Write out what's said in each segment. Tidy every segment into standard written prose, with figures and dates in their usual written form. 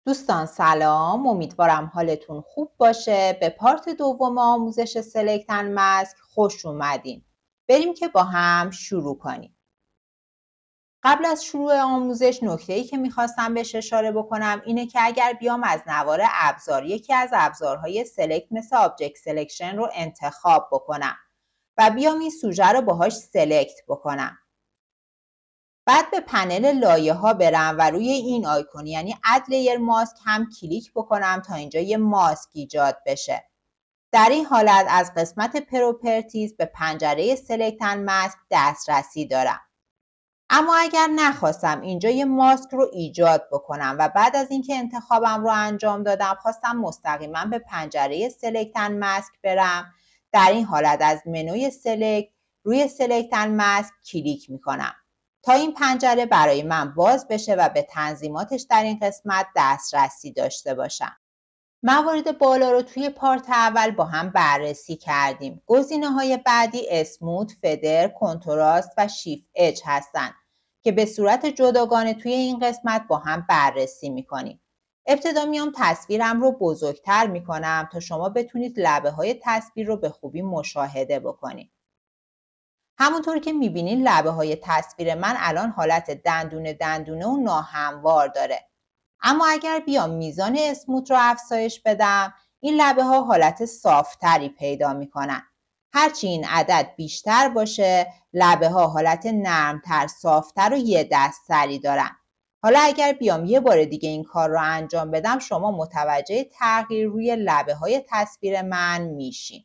دوستان سلام، امیدوارم حالتون خوب باشه. به پارت دوم آموزش سلکت اند ماسک خوش اومدین. بریم که با هم شروع کنیم. قبل از شروع آموزش نکته‌ای که میخواستم بهش اشاره بکنم اینه که اگر بیام از نوار ابزار یکی از ابزارهای سلکت مثل آبجکت سلکشن رو انتخاب بکنم و بیام این سوژه رو باهاش سلکت بکنم، بعد به پنل لایه ها برم و روی این آیکون یعنی اد لیر ماسک هم کلیک بکنم تا اینجا یه ماسک ایجاد بشه. در این حالت از قسمت پروپرتیز به پنجره سلکت اند ماسک دسترسی دارم. اما اگر نخواستم اینجا یه ماسک رو ایجاد بکنم و بعد از اینکه انتخابم رو انجام دادم خواستم مستقیما به پنجره سلکت اند ماسک برم، در این حالت از منوی سلکت روی سلکت اند ماسک کلیک میکنم تا این پنجره برای من باز بشه و به تنظیماتش در این قسمت دسترسی داشته باشم. موارد بالا رو توی پارت اول با هم بررسی کردیم. گزینه‌های بعدی اسموت، فدر، کنتراست و شیفت اج هستن که به صورت جداگانه توی این قسمت با هم بررسی میکنیم. ابتدا میام تصویرم رو بزرگتر میکنم تا شما بتونید لبه‌های تصویر رو به خوبی مشاهده بکنید. همونطور که میبینین لبه‌های تصویر من الان حالت دندونه و ناهموار داره. اما اگر بیام میزان اسموت رو افزایش بدم این لبه ها حالت صافتری پیدا میکنن. هرچی این عدد بیشتر باشه لبه ها حالت نرمتر، صافتر و یه دستری دارن. حالا اگر بیام یه بار دیگه این کار رو انجام بدم شما متوجه تغییر روی لبه های تصویر من میشین.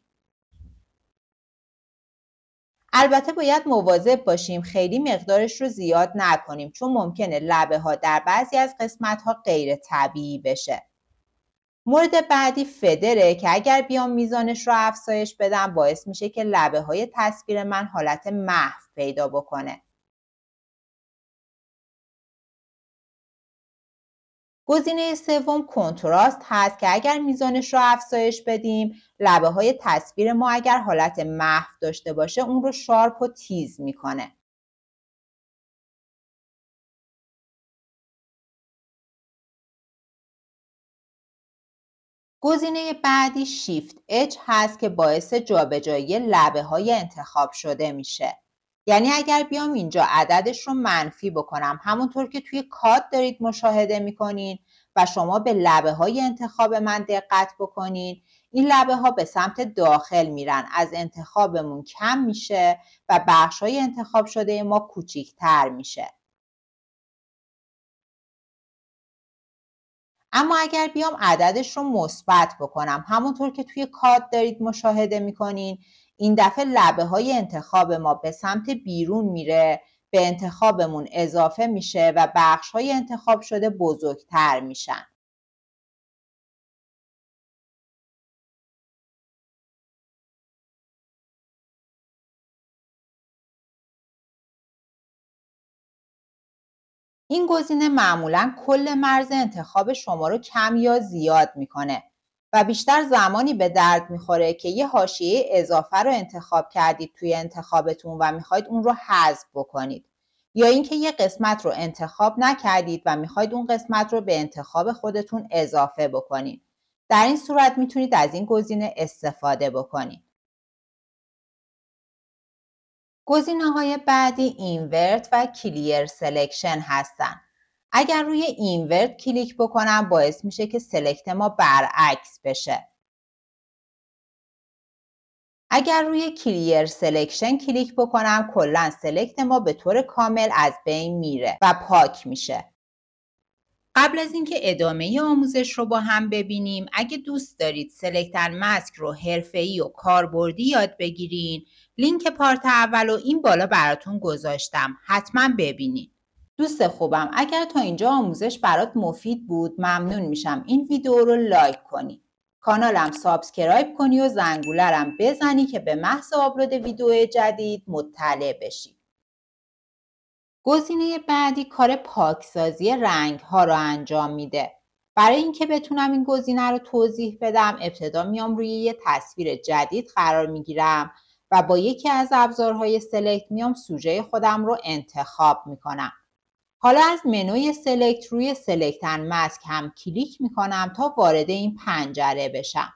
البته باید مواظب باشیم خیلی مقدارش رو زیاد نکنیم چون ممکنه لبه ها در بعضی از قسمت ها غیر طبیعی بشه. مورد بعدی فدره که اگر بیام میزانش رو افزایش بدم باعث میشه که لبه های تصویر من حالت محو پیدا بکنه. گزینه سوم کنتراست هست که اگر میزانش رو افزایش بدیم لبه های تصویر ما اگر حالت محو داشته باشه اون رو شارپ و تیز میکنه. گزینه بعدی شیفت اج هست که باعث جابجایی لبه های انتخاب شده میشه. یعنی اگر بیام اینجا عددش رو منفی بکنم همونطور که توی کاد دارید مشاهده میکنین و شما به لبه های انتخاب من دقت بکنین این لبه ها به سمت داخل میرن، از انتخابمون کم میشه و بخش های انتخاب شده ما کوچیک‌تر میشه. اما اگر بیام عددش رو مثبت بکنم همونطور که توی کاد دارید مشاهده میکنین این دفعه لبه های انتخاب ما به سمت بیرون میره، به انتخابمون اضافه میشه و بخش های انتخاب شده بزرگتر میشن. این گزینه معمولاً کل مرز انتخاب شما رو کم یا زیاد میکنه و بیشتر زمانی به درد میخوره که یه حاشیه اضافه رو انتخاب کردید توی انتخابتون و میخواید اون رو حذف بکنید یا اینکه یه قسمت رو انتخاب نکردید و میخواید اون قسمت رو به انتخاب خودتون اضافه بکنید. در این صورت میتونید از این گزینه استفاده بکنید. گزینه‌های بعدی اینورت و کلیر سلکشن هستن. اگر روی اینورت کلیک بکنم باعث میشه که سلکت ما برعکس بشه. اگر روی کلیر سلکشن کلیک بکنم کلا سلکت ما به طور کامل از بین میره و پاک میشه. قبل از اینکه ادامه آموزش رو با هم ببینیم اگه دوست دارید سلکت اند ماسک رو حرفه‌ای و کاربردی یاد بگیرین لینک پارت اول رو این بالا براتون گذاشتم، حتما ببینید. دوست خوبم اگر تا اینجا آموزش برات مفید بود ممنون میشم این ویدیو رو لایک کنی، کانالم سابسکرایب کنی و زنگولرم بزنی که به محض آپلود ویدیو جدید مطلع بشی. گزینه بعدی کار پاکسازی رنگ ها رو انجام میده. برای اینکه بتونم این گزینه رو توضیح بدم ابتدا میام روی یه تصویر جدید قرار میگیرم و با یکی از ابزارهای سلکت میام سوژه خودم رو انتخاب میکنم. حالا از منوی سلکت روی سلکت اند ماسک هم کلیک میکنم تا وارد این پنجره بشم.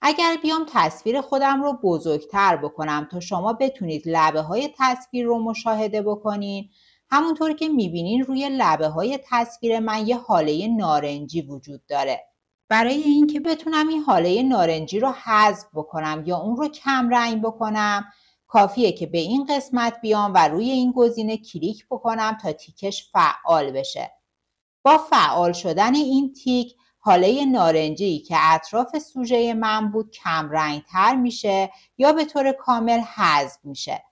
اگر بیام تصویر خودم رو بزرگتر بکنم تا شما بتونید لبه های تصویر رو مشاهده بکنین، همونطور که میبینین روی لبه های تصویر من یه هاله نارنجی وجود داره. برای اینکه بتونم این هاله نارنجی رو حذف بکنم یا اون رو کم رنگ بکنم، کافیه که به این قسمت بیام و روی این گزینه کلیک بکنم تا تیکش فعال بشه. با فعال شدن این تیک، هاله نارنجی که اطراف سوژه من بود کم رنگ تر میشه یا به طور کامل حذف میشه.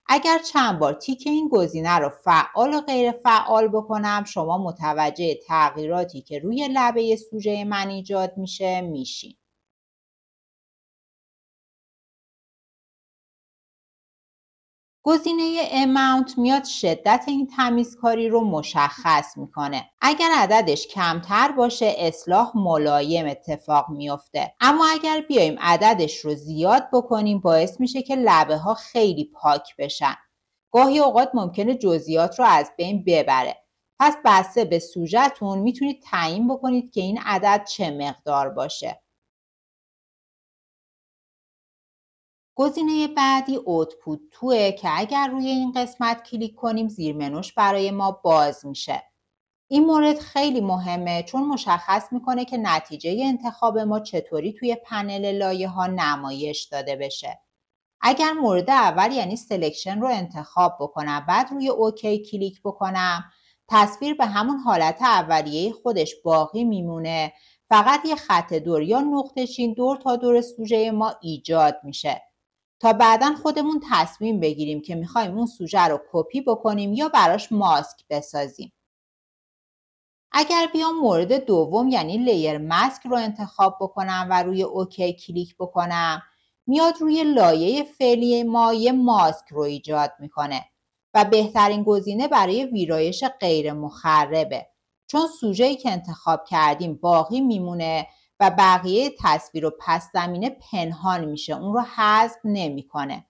اگر چند بار تیک این گزینه رو فعال و غیر فعال بکنم، شما متوجه تغییراتی که روی لبه سوژه من ایجاد میشه میشین. گزینه اماونت میاد شدت این تمیزکاری رو مشخص میکنه. اگر عددش کمتر باشه اصلاح ملایم اتفاق میفته. اما اگر بیایم عددش رو زیاد بکنیم باعث میشه که لبه ها خیلی پاک بشن. گاهی اوقات ممکنه جزئیات رو از بین ببره. پس بسته به سوژه‌تون میتونید تعیین بکنید که این عدد چه مقدار باشه. گزینه بعدی اوتپوت توه که اگر روی این قسمت کلیک کنیم زیر منوش برای ما باز میشه. این مورد خیلی مهمه چون مشخص میکنه که نتیجه انتخاب ما چطوری توی پنل لایه ها نمایش داده بشه. اگر مورد اول یعنی سلکشن رو انتخاب بکنم بعد روی اوکی کلیک بکنم، تصویر به همون حالت اولیه خودش باقی میمونه، فقط یه خط دور یا نقطه چین دور تا دور سوژه ما ایجاد میشه تا بعداً خودمون تصمیم بگیریم که میخوایم اون سوژه رو کپی بکنیم یا براش ماسک بسازیم. اگر بیام مورد دوم یعنی لیر ماسک رو انتخاب بکنم و روی اوکی کلیک بکنم، میاد روی لایه فعلی ما یه ماسک رو ایجاد میکنه و بهترین گزینه برای ویرایش غیر مخربه چون سوژه‌ای که انتخاب کردیم باقی میمونه و بقیه تصویر و پس زمینه پنهان میشه، اون رو حذف نمیکنه.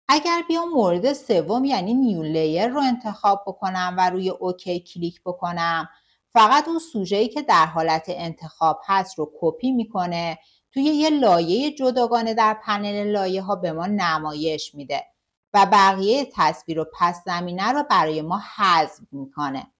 اگر بیام مورد سوم یعنی نیو لیر رو انتخاب بکنم و روی اوکی کلیک بکنم، فقط اون سوژه‌ای که در حالت انتخاب هست رو کپی میکنه توی یه لایه جداگانه در پنل لایه ها به ما نمایش میده و بقیه تصویر و پس زمینه رو برای ما حذف میکنه.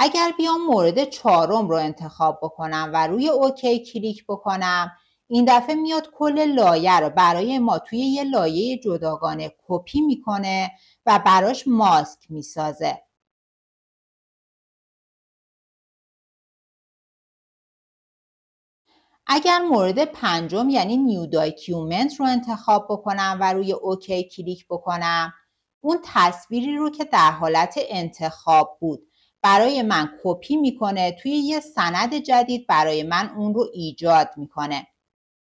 اگر بیام مورد چهارم رو انتخاب بکنم و روی اوکی کلیک بکنم، این دفعه میاد کل لایه رو برای ما توی یه لایه جداگانه کپی میکنه و براش ماسک میسازه. اگر مورد پنجم یعنی نیو داکیومنت رو انتخاب بکنم و روی اوکی کلیک بکنم، اون تصویری رو که در حالت انتخاب بود برای من کپی میکنه توی یه سند جدید برای من اون رو ایجاد میکنه.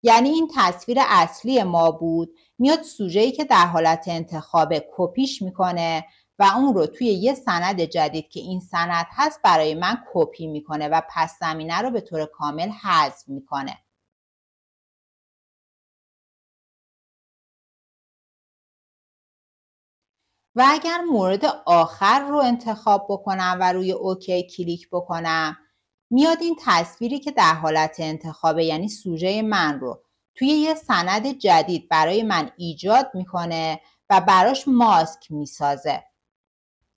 یعنی این تصویر اصلی ما بود، میاد سوژه‌ای که در حالت انتخاب کپیش میکنه و اون رو توی یه سند جدید که این سند هست برای من کپی میکنه و پس زمینه رو به طور کامل حذف میکنه. و اگر مورد آخر رو انتخاب بکنم و روی اوکی کلیک بکنم، میاد این تصویری که در حالت انتخابه یعنی سوژه من رو توی یه سند جدید برای من ایجاد میکنه و براش ماسک میسازه.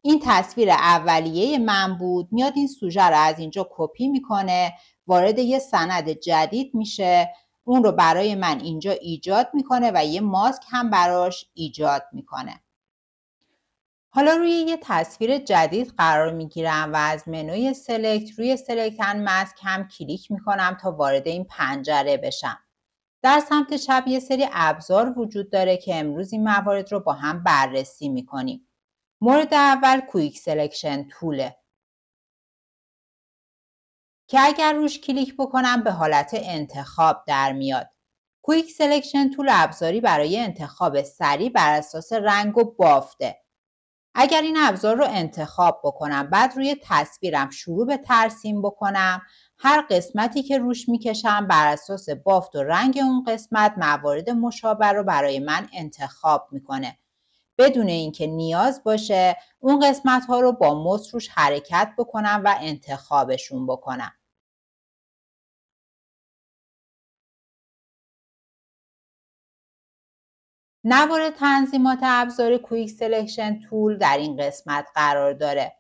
این تصویر اولیه من بود، میاد این سوژه رو از اینجا کپی میکنه، وارد یه سند جدید میشه، اون رو برای من اینجا ایجاد میکنه و یه ماسک هم براش ایجاد میکنه. حالا روی یه تصویر جدید قرار میگیرم و از منوی سلکت روی سلکت اند ماسک هم کلیک میکنم تا وارد این پنجره بشم. در سمت چپ یه سری ابزار وجود داره که امروز این موارد رو با هم بررسی میکنیم. مورد اول کویک سلکشن توله که اگر روش کلیک بکنم به حالت انتخاب در میاد. کویک سلکشن تول ابزاری برای انتخاب سریع بر اساس رنگ و بافته. اگر این ابزار رو انتخاب بکنم بعد روی تصویرم شروع به ترسیم بکنم، هر قسمتی که روش میکشم بر اساس بافت و رنگ اون قسمت موارد مشابه رو برای من انتخاب میکنه، بدون اینکه نیاز باشه اون قسمت ها رو با ماوس روش حرکت بکنم و انتخابشون بکنم. نوار تنظیمات ابزار کویک سلکشن تول در این قسمت قرار داره.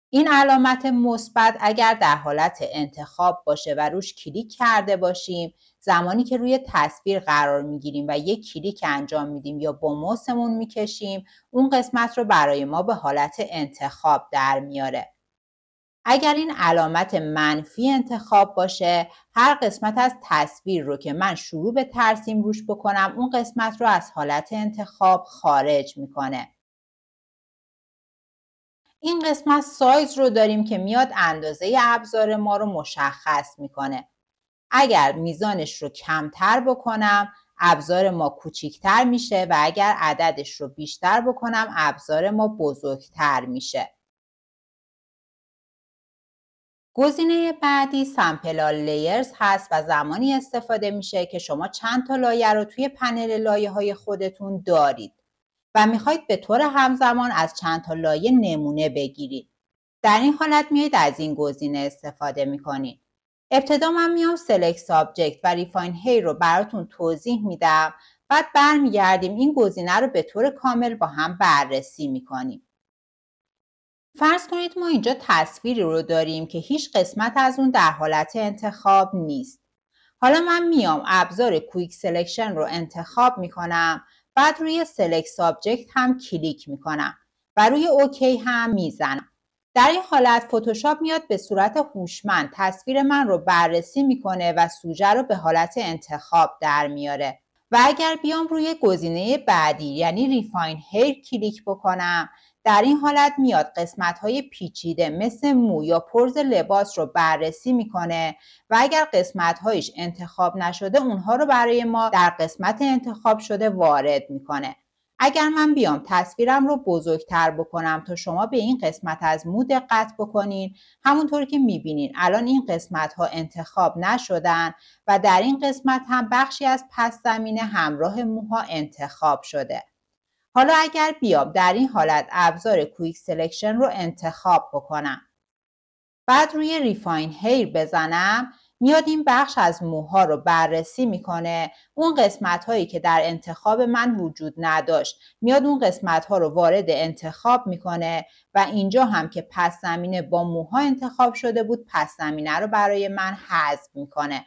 این علامت مثبت اگر در حالت انتخاب باشه و روش کلیک کرده باشیم، زمانی که روی تصویر قرار میگیریم و یک کلیک انجام میدیم یا با موسمون میکشیم، اون قسمت رو برای ما به حالت انتخاب در میاره. اگر این علامت منفی انتخاب باشه، هر قسمت از تصویر رو که من شروع به ترسیم روش بکنم، اون قسمت رو از حالت انتخاب خارج میکنه. این قسمت سایز رو داریم که میاد اندازه ابزار ما رو مشخص میکنه. اگر میزانش رو کمتر بکنم، ابزار ما کوچیکتر میشه و اگر عددش رو بیشتر بکنم، ابزار ما بزرگتر میشه. گزینه بعدی سامپل لیرز هست و زمانی استفاده میشه که شما چند تا لایه رو توی پنل لایه های خودتون دارید و میخواید به طور همزمان از چند تا لایه نمونه بگیرید. در این حالت میایید از این گزینه استفاده میکنید. ابتدا من میام سلکت سابجکت و ریفاین هی رو براتون توضیح میدم، بعد برمیگردیم این گزینه رو به طور کامل با هم بررسی میکنیم. فرض کنید ما اینجا تصویری رو داریم که هیچ قسمت از اون در حالت انتخاب نیست. حالا من میام ابزار کویک سلکشن رو انتخاب میکنم، بعد روی سلکت سابجکت هم کلیک میکنم و روی اوکی هم میزنم. در این حالت فتوشاپ میاد به صورت هوشمند تصویر من رو بررسی میکنه و سوژه رو به حالت انتخاب در میاره. و اگر بیام روی گزینه بعدی یعنی ریفاین هیر کلیک بکنم، در این حالت میاد قسمت‌های پیچیده مثل مو یا پرز لباس رو بررسی میکنه و اگر قسمت‌هایش انتخاب نشده اونها رو برای ما در قسمت انتخاب شده وارد میکنه. اگر من بیام تصویرم رو بزرگتر بکنم تا شما به این قسمت از مو دقت بکنین، همونطور که میبینین الان این قسمت‌ها انتخاب نشدن و در این قسمت هم بخشی از پس زمینه همراه موها انتخاب شده. حالا اگر بیام در این حالت ابزار کویک سلکشن رو انتخاب بکنم، بعد روی ریفاین هیر بزنم، میاد این بخش از موها رو بررسی میکنه. اون قسمت هایی که در انتخاب من وجود نداشت، میاد اون قسمت ها رو وارد انتخاب میکنه و اینجا هم که پس زمینه با موها انتخاب شده بود، پس زمینه رو برای من حذف میکنه.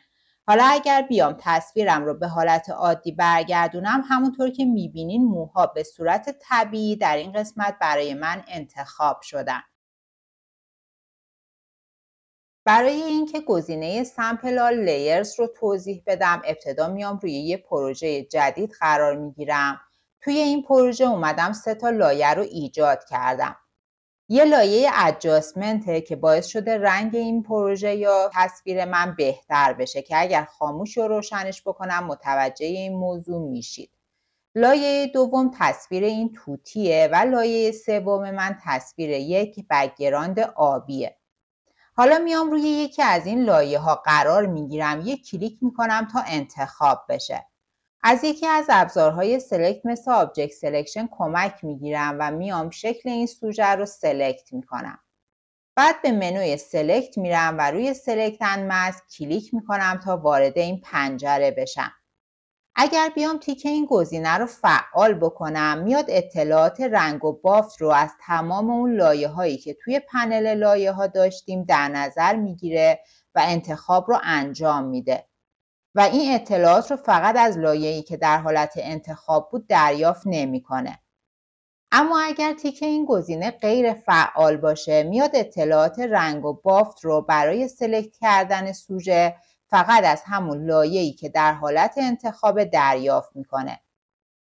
حالا اگر بیام تصویرم رو به حالت عادی برگردونم، همونطور که میبینین موها به صورت طبیعی در این قسمت برای من انتخاب شدن. برای اینکه گزینه سامپل لیرز رو توضیح بدم، ابتدا میام روی یه پروژه جدید قرار میگیرم. توی این پروژه اومدم 3 تا لایه رو ایجاد کردم. یه لایه ادجاستمنته که باعث شده رنگ این پروژه یا تصویر من بهتر بشه که اگر خاموش و روشنش بکنم متوجه این موضوع میشید. لایه دوم تصویر این توتیه و لایه سوم من تصویر یک بک‌گراند آبیه. حالا میام روی یکی از این لایه ها قرار میگیرم، یک کلیک میکنم تا انتخاب بشه. از یکی از ابزارهای سلکت مثل آبجکت سلکشن کمک میگیرم و میام شکل این سوژه رو سلکت میکنم. بعد به منوی سلکت میرم و روی سلکت اند ماسک کلیک میکنم تا وارد این پنجره بشم. اگر بیام تیک این گزینه رو فعال بکنم، میاد اطلاعات رنگ و بافت رو از تمام اون لایه هایی که توی پنل لایه ها داشتیم در نظر میگیره و انتخاب رو انجام میده و این اطلاعات رو فقط از لایه‌ای که در حالت انتخاب بود دریافت نمیکنه. اما اگر تیک این گزینه غیر فعال باشه، میاد اطلاعات رنگ و بافت رو برای سلکت کردن سوژه فقط از همون لایه‌ای که در حالت انتخاب دریافت میکنه.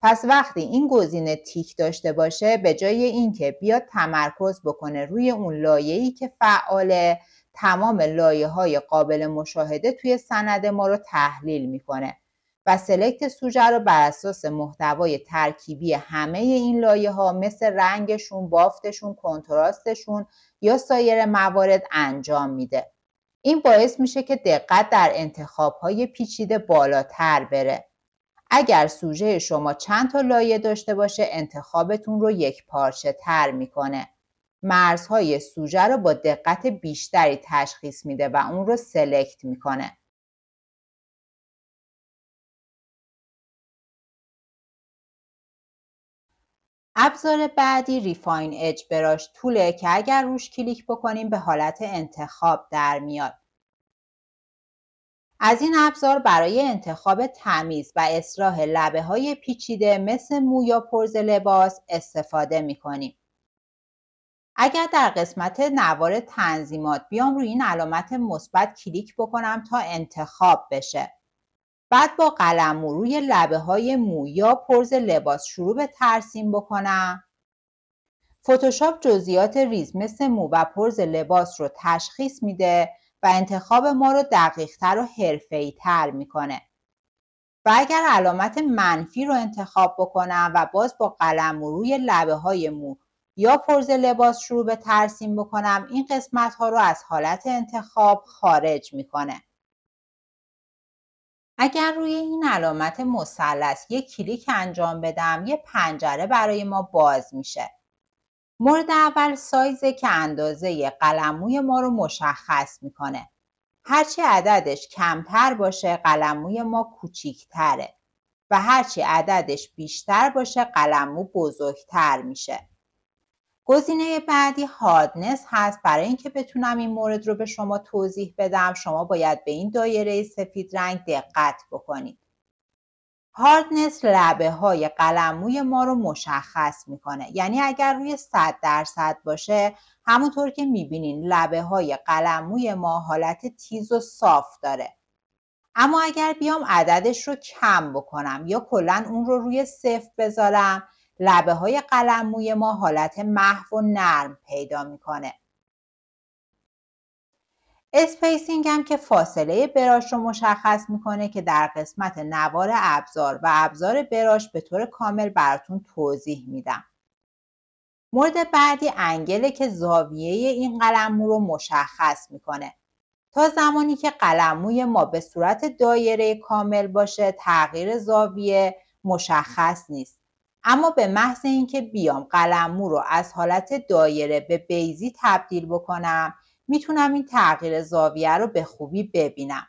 پس وقتی این گزینه تیک داشته باشه، به جای اینکه بیاد تمرکز بکنه روی اون لایه‌ای که فعاله، تمام لایه‌های قابل مشاهده توی سند ما رو تحلیل میکنه و سلکت سوژه رو بر اساس محتوای ترکیبی همه این لایه‌ها مثل رنگشون، بافتشون، کنتراستشون یا سایر موارد انجام میده. این باعث میشه که دقت در انتخاب‌های پیچیده بالاتر بره. اگر سوژه شما چند تا لایه داشته باشه انتخابتون رو یکپارچه تر میکنه. مرزهای سوژه رو با دقت بیشتری تشخیص میده و اون رو سلکت میکنه. ابزار بعدی ریفاین اج براش توله که اگر روش کلیک بکنیم به حالت انتخاب در میاد. از این ابزار برای انتخاب تمیز و اصلاح لبه‌های پیچیده مثل مو یا پرز لباس استفاده می‌کنیم. اگر در قسمت نوار تنظیمات بیام روی این علامت مثبت کلیک بکنم تا انتخاب بشه. بعد با قلمو روی لبه‌های مو یا پرز لباس شروع به ترسیم بکنم. فتوشاپ جزئیات ریز مثل مو و پرز لباس رو تشخیص میده و انتخاب ما رو دقیق‌تر و حرفه‌ای‌تر میکنه. و اگر علامت منفی رو انتخاب بکنم و باز با قلمو روی لبه‌های مو یا پرز لباس شروع به ترسیم بکنم این قسمت ها رو از حالت انتخاب خارج میکنه. اگر روی این علامت مثلث یک کلیک انجام بدم یه پنجره برای ما باز میشه. مورد اول سایزه که اندازه قلموی ما رو مشخص میکنه. هرچی عددش کمتر باشه قلموی ما کوچیک‌تره و هرچی عددش بیشتر باشه قلمو بزرگتر میشه. گزینه بعدی هاردنس هست. برای اینکه بتونم این مورد رو به شما توضیح بدم شما باید به این دایره سفید رنگ دقت بکنید. هاردنس لبه های قلموی ما رو مشخص میکنه. یعنی اگر روی 100% باشه همونطور که میبینین لبه های قلموی ما حالت تیز و صاف داره. اما اگر بیام عددش رو کم بکنم یا کلا اون رو روی 0 بذارم لبه های قلموی ما حالت محو و نرم پیدا میکنه. اسپیسینگ هم که فاصله براش رو مشخص میکنه که در قسمت نوار ابزار و ابزار براش به طور کامل براتون توضیح میدم. مورد بعدی انگله که زاویه این قلمو رو مشخص میکنه. تا زمانی که قلموی ما به صورت دایره کامل باشه تغییر زاویه مشخص نیست. اما به محض اینکه بیام قلمو رو از حالت دایره به بیضی تبدیل بکنم میتونم این تغییر زاویه رو به خوبی ببینم.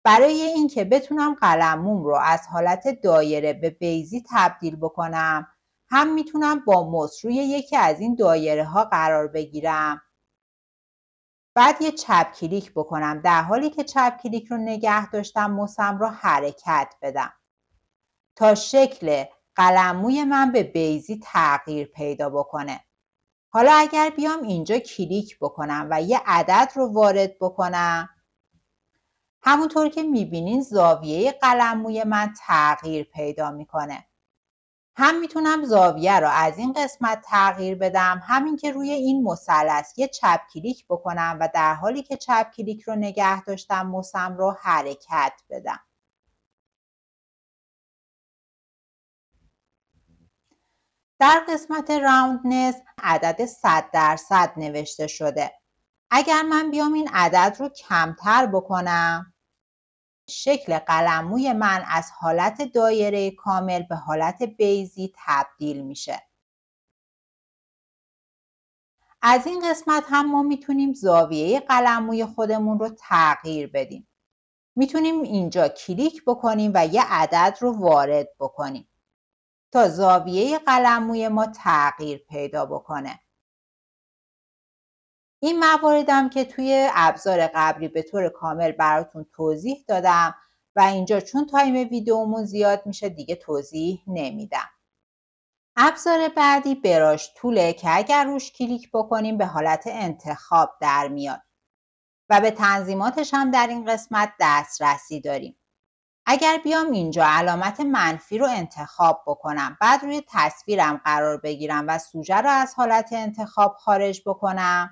برای اینکه بتونم قلموم رو از حالت دایره به بیضی تبدیل بکنم هم میتونم با موس روی یکی از این دایره ها قرار بگیرم. بعد یه چپ کلیک بکنم. در حالی که چپ کلیک رو نگه داشتم موسم رو حرکت بدم تا شکل قلموی من به بیضی تغییر پیدا بکنه. حالا اگر بیام اینجا کلیک بکنم و یه عدد رو وارد بکنم همونطور که میبینین زاویه قلموی من تغییر پیدا میکنه. هم میتونم زاویه رو از این قسمت تغییر بدم همین که روی این مثلث یه چپ کلیک بکنم و در حالی که چپ کلیک رو نگه داشتم موسم رو حرکت بدم. در قسمت راوندنس عدد 100% نوشته شده. اگر من بیام این عدد رو کمتر بکنم شکل قلموی من از حالت دایره کامل به حالت بیضی تبدیل میشه. از این قسمت هم ما میتونیم زاویه قلموی خودمون رو تغییر بدیم. میتونیم اینجا کلیک بکنیم و یه عدد رو وارد بکنیم تا زاویه قلموی ما تغییر پیدا بکنه. این مواردم که توی ابزار قبلی به طور کامل براتون توضیح دادم و اینجا چون تایم ویدیومون زیاد میشه دیگه توضیح نمیدم. ابزار بعدی براش توله که اگر روش کلیک بکنیم به حالت انتخاب در میاد و به تنظیماتش هم در این قسمت دسترسی داریم. اگر بیام اینجا علامت منفی رو انتخاب بکنم بعد روی تصویرم قرار بگیرم و سوژه رو از حالت انتخاب خارج بکنم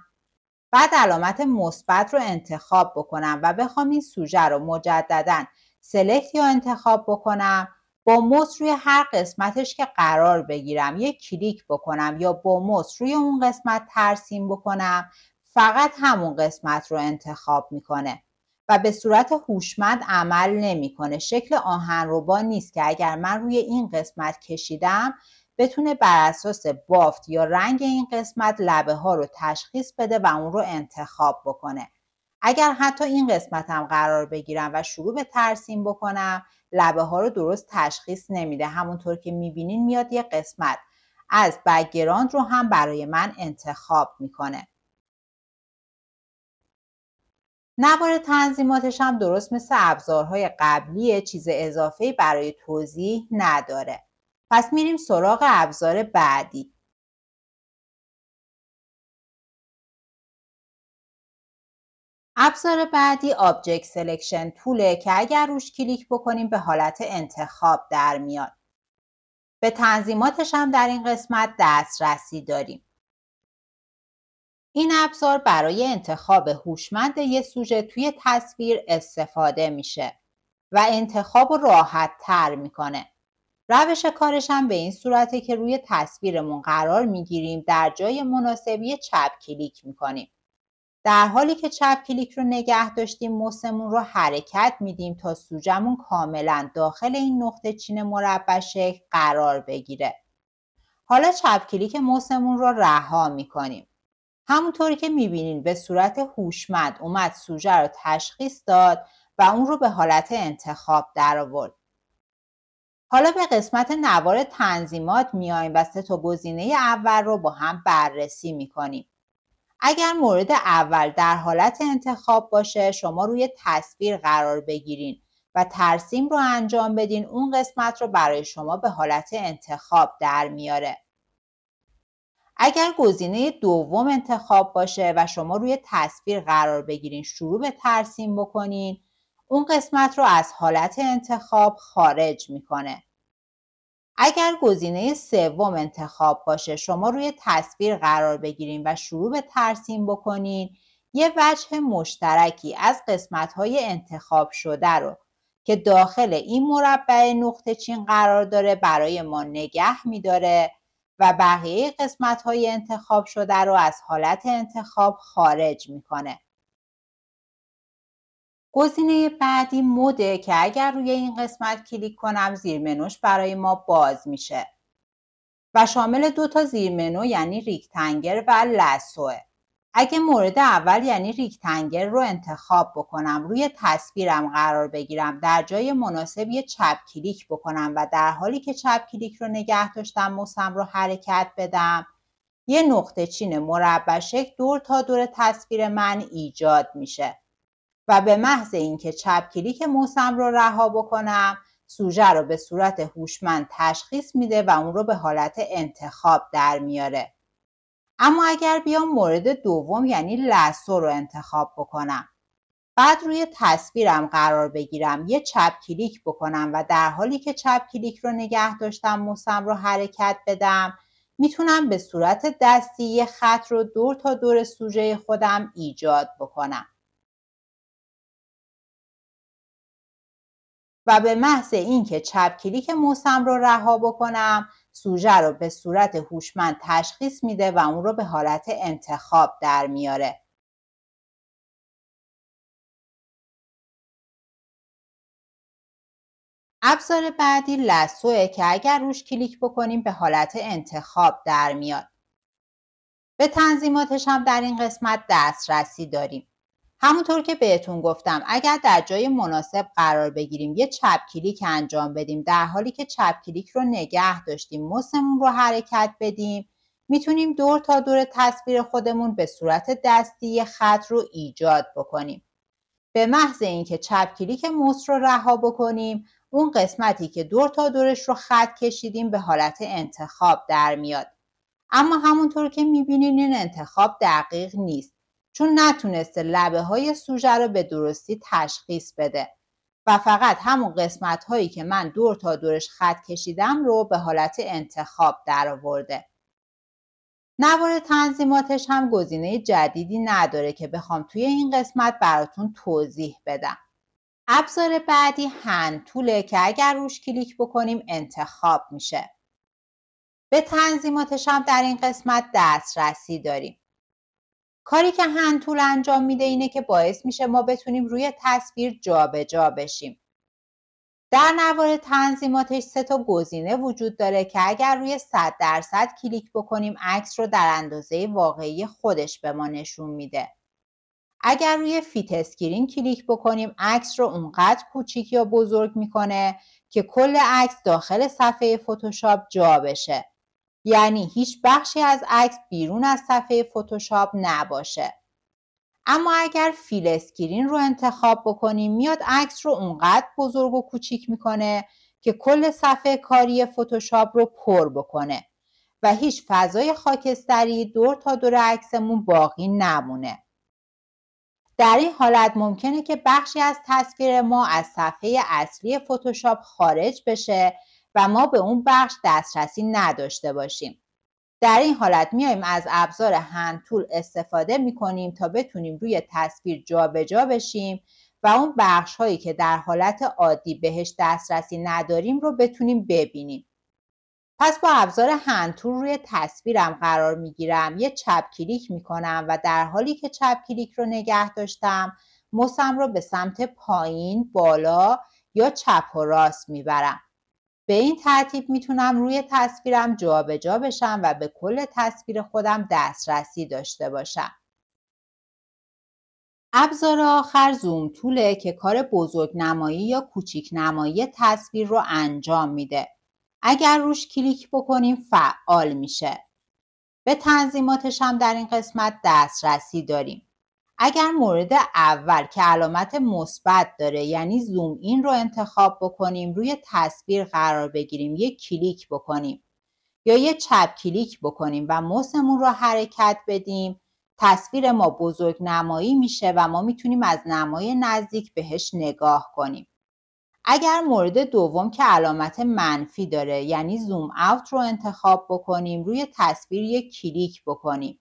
بعد علامت مثبت رو انتخاب بکنم و بخوام این سوژه رو مجدداً سلکت یا انتخاب بکنم با موس روی هر قسمتش که قرار بگیرم یک کلیک بکنم یا با موس روی اون قسمت ترسیم بکنم فقط همون قسمت رو انتخاب میکنه و به صورت هوشمند عمل نمیکنه. شکل آهنربا نیست که اگر من روی این قسمت کشیدم بتونه بر اساس بافت یا رنگ این قسمت لبه ها رو تشخیص بده و اون رو انتخاب بکنه. اگر حتی این قسمتم قرار بگیرم و شروع به ترسیم بکنم، لبه ها رو درست تشخیص نمیده. همونطور که میبینین میاد یه قسمت از بک‌گراند رو هم برای من انتخاب میکنه. نوار تنظیماتش هم درست مثل ابزارهای قبلی چیز اضافه‌ای برای توضیح نداره. پس میریم سراغ ابزار بعدی. ابزار بعدی آبجکت سلکشن توله که اگر روش کلیک بکنیم به حالت انتخاب در میاد. به تنظیماتش هم در این قسمت دسترسی داریم. این ابزار برای انتخاب هوشمند یک سوژه توی تصویر استفاده میشه و انتخاب رو راحت تر میکنه. روش کارش هم به این صورته که روی تصویرمون قرار میگیریم، در جای مناسبی چپ کلیک میکنیم. در حالی که چپ کلیک رو نگه داشتیم موسمون رو حرکت میدیم تا سوژمون کاملا داخل این نقطه چین مربع شکل قرار بگیره. حالا چپ کلیک موسمون رو رها میکنیم. همونطوری که میبینین به صورت هوشمند اومد سوژه رو تشخیص داد و اون رو به حالت انتخاب در آورد. حالا به قسمت نوار تنظیمات میایم و 3 تا گزینه اول رو با هم بررسی میکنیم. اگر مورد اول در حالت انتخاب باشه شما روی تصویر قرار بگیرین و ترسیم رو انجام بدین، اون قسمت رو برای شما به حالت انتخاب در میاره. اگر گزینه دوم انتخاب باشه و شما روی تصویر قرار بگیرین شروع به ترسیم بکنین، اون قسمت رو از حالت انتخاب خارج میکنه. اگر گزینه سوم انتخاب باشه شما روی تصویر قرار بگیرین و شروع به ترسیم بکنین، یه وجه مشترکی از قسمت‌های انتخاب شده رو که داخل این مربع نقطه چین قرار داره برای ما نگه میداره و بقیه قسمت‌های انتخاب شده رو از حالت انتخاب خارج میکنه. گزینه بعدی موده که اگر روی این قسمت کلیک کنم زیر منوش برای ما باز میشه و شامل 2 تا زیر منو یعنی ریکتنگل و لاسوه. اگه مورد اول یعنی ریکتنگل رو انتخاب بکنم، روی تصویرم قرار بگیرم، در جای مناسب یه چپ کلیک بکنم و در حالی که چپ کلیک رو نگه داشتم موسم رو حرکت بدم، یه نقطه چین مربع شکل دور تا دور تصویر من ایجاد میشه و به محض اینکه چپ کلیک موسم رو رها بکنم سوژه رو به صورت هوشمند تشخیص میده و اون رو به حالت انتخاب در میاره. اما اگر بیام مورد دوم یعنی لاسو رو انتخاب بکنم، بعد روی تصویرم قرار بگیرم، یه چپ کلیک بکنم و در حالی که چپ کلیک رو نگه داشتم موسم رو حرکت بدم، میتونم به صورت دستی یه خط رو دور تا دور سوژه خودم ایجاد بکنم. و به محض اینکه چپ کلیک موسم رو رها بکنم سوژه رو به صورت هوشمند تشخیص میده و اون رو به حالت انتخاب در میاره. ابزار بعدی لاسوه که اگر روش کلیک بکنیم به حالت انتخاب در میاد. به تنظیماتش هم در این قسمت دسترسی داریم. همونطور که بهتون گفتم اگر در جای مناسب قرار بگیریم یه چپ کلیک انجام بدیم، در حالی که چپ کلیک رو نگه داشتیم موسمون رو حرکت بدیم، میتونیم دور تا دور تصویر خودمون به صورت دستی یه خط رو ایجاد بکنیم. به محض اینکه چپ کلیک موس رو رها بکنیم اون قسمتی که دور تا دورش رو خط کشیدیم به حالت انتخاب در میاد. اما همونطور که میبینین این انتخاب دقیق نیست چون نتونسته لبه های سوژه رو به درستی تشخیص بده و فقط همون قسمت هایی که من دور تا دورش خط کشیدم رو به حالت انتخاب در آورده. نوار تنظیماتش هم گزینه جدیدی نداره که بخوام توی این قسمت براتون توضیح بدم. ابزار بعدی هند توله که اگر روش کلیک بکنیم انتخاب میشه. به تنظیماتش هم در این قسمت دسترسی داریم. کاری که هند تول انجام میده اینه که باعث میشه ما بتونیم روی تصویر جابجا بشیم. در نوار تنظیماتش 3 تا گزینه وجود داره که اگر روی 100% کلیک بکنیم عکس رو در اندازه واقعی خودش به ما نشون میده. اگر روی فیت اسکرین کلیک بکنیم عکس رو اونقدر کوچیک یا بزرگ میکنه که کل عکس داخل صفحه فتوشاپ جا بشه. یعنی هیچ بخشی از عکس بیرون از صفحه فتوشاپ نباشه. اما اگر فیل اسکرین رو انتخاب بکنیم میاد عکس رو اونقدر بزرگ و کوچیک میکنه که کل صفحه کاری فتوشاپ رو پر بکنه و هیچ فضای خاکستری دور تا دور عکسمون باقی نمونه. در این حالت ممکنه که بخشی از تصویر ما از صفحه اصلی فتوشاپ خارج بشه و ما به اون بخش دسترسی نداشته باشیم. در این حالت میایم از ابزار هند تول استفاده میکنیم تا بتونیم روی تصویر جابجا بشیم و اون بخش هایی که در حالت عادی بهش دسترسی نداریم رو بتونیم ببینیم. پس با ابزار هند تول روی تصویرم قرار میگیرم، یه چپ کلیک میکنم و در حالی که چپ کلیک رو نگه داشتم موسم رو به سمت پایین، بالا یا چپ و راست میبرم. به این ترتیب میتونم روی تصویرم جابجا بشم و به کل تصویر خودم دسترسی داشته باشم. ابزار آخر زوم توله که کار بزرگ نمایی یا کوچیک نمایی تصویر رو انجام میده. اگر روش کلیک بکنیم فعال میشه. به تنظیماتش هم در این قسمت دسترسی داریم. اگر مورد اول که علامت مثبت داره یعنی زوم این رو انتخاب بکنیم روی تصویر قرار بگیریم، یک کلیک بکنیم یا یه چپ کلیک بکنیم و موسمون رو حرکت بدیم تصویر ما بزرگ نمایی میشه و ما میتونیم از نمای نزدیک بهش نگاه کنیم. اگر مورد دوم که علامت منفی داره یعنی زوم اوت رو انتخاب بکنیم روی تصویر یک کلیک بکنیم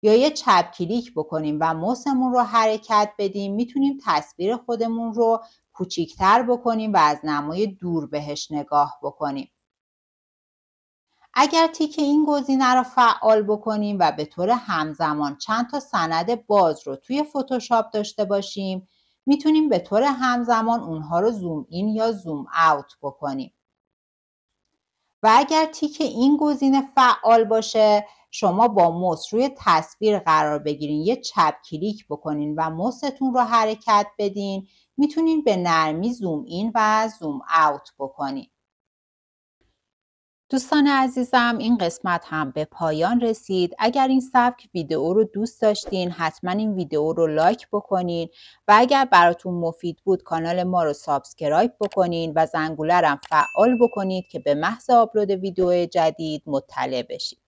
یا یه چپ کلیک بکنیم و موسمون رو حرکت بدیم میتونیم تصویر خودمون رو کوچیکتر بکنیم و از نمای دور بهش نگاه بکنیم. اگر تیک این گزینه رو فعال بکنیم و به طور همزمان چند تا سند باز رو توی فتوشاپ داشته باشیم میتونیم به طور همزمان اونها رو زوم این یا زوم اوت بکنیم. و اگر تیک این گزینه فعال باشه شما با موس روی تصویر قرار بگیرین، یه چپ کلیک بکنین و موستون رو حرکت بدین میتونین به نرمی زوم این و زوم اوت بکنین. دوستان عزیزم این قسمت هم به پایان رسید. اگر این سبک ویدئو رو دوست داشتین حتما این ویدئو رو لایک بکنین و اگر براتون مفید بود کانال ما رو سابسکرایب بکنین و زنگوله رو فعال بکنید که به محض آپلود ویدئو جدید مطلع بشید.